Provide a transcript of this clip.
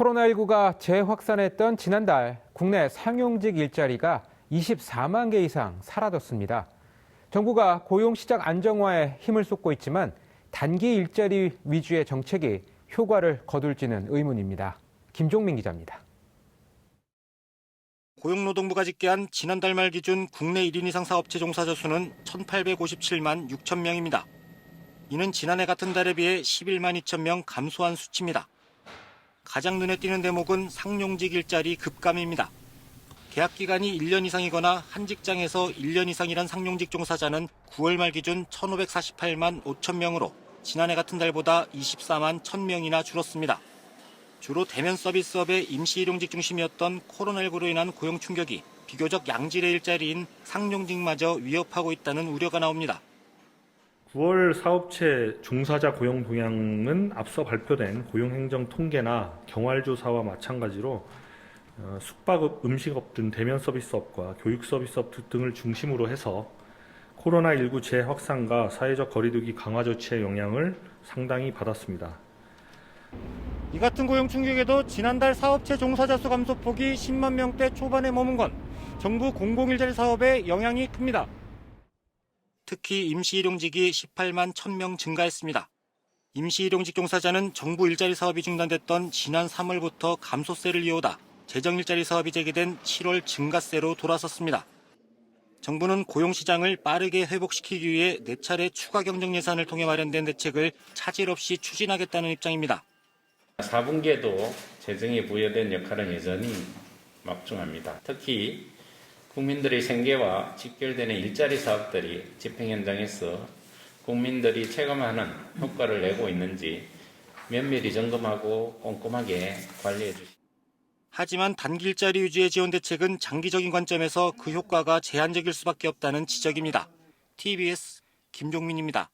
코로나19가 재확산했던 지난달 국내 상용직 일자리가 24만 개 이상 사라졌습니다. 정부가 고용시장 안정화에 힘을 쏟고 있지만 단기 일자리 위주의 정책이 효과를 거둘지는 의문입니다. 김종민 기자입니다. 고용노동부가 집계한 지난달 말 기준 국내 1인 이상 사업체 종사자 수는 1,857만 6천 명입니다. 이는 지난해 같은 달에 비해 11만 2천 명 감소한 수치입니다. 가장 눈에 띄는 대목은 상용직 일자리 급감입니다. 계약 기간이 1년 이상이거나 한 직장에서 1년 이상이란 상용직 종사자는 9월 말 기준 1,548만 5천 명으로 지난해 같은 달보다 24만 1,000명이나 줄었습니다. 주로 대면 서비스업의 임시일용직 중심이었던 코로나19로 인한 고용 충격이 비교적 양질의 일자리인 상용직마저 위협하고 있다는 우려가 나옵니다. 9월 사업체 종사자 고용 동향은 앞서 발표된 고용행정 통계나 경활조사와 마찬가지로 숙박업, 음식업 등 대면 서비스업과 교육 서비스업 등을 중심으로 해서 코로나19 재확산과 사회적 거리두기 강화 조치의 영향을 상당히 받았습니다. 이 같은 고용 충격에도 지난달 사업체 종사자 수 감소폭이 10만 명대 초반에 머문 건 정부 공공일자리 사업에 영향이 큽니다. 특히 임시일용직이 18만 1,000명 증가했습니다. 임시일용직 종사자는 정부 일자리 사업이 중단됐던 지난 3월부터 감소세를 이어오다 재정일자리 사업이 재개된 7월 증가세로 돌아섰습니다. 정부는 고용시장을 빠르게 회복시키기 위해 4차례 추가 경정 예산을 통해 마련된 대책을 차질 없이 추진하겠다는 입장입니다. 4분기에도 재정에 부여된 역할은 여전히 막중합니다. 특히 국민들의 생계와 직결되는 일자리 사업들이 집행 현장에서 국민들이 체감하는 효과를 내고 있는지 면밀히 점검하고 꼼꼼하게 관리해 주십시오. 하지만 단기 일자리 위주의 지원 대책은 장기적인 관점에서 그 효과가 제한적일 수밖에 없다는 지적입니다. TBS 김종민입니다.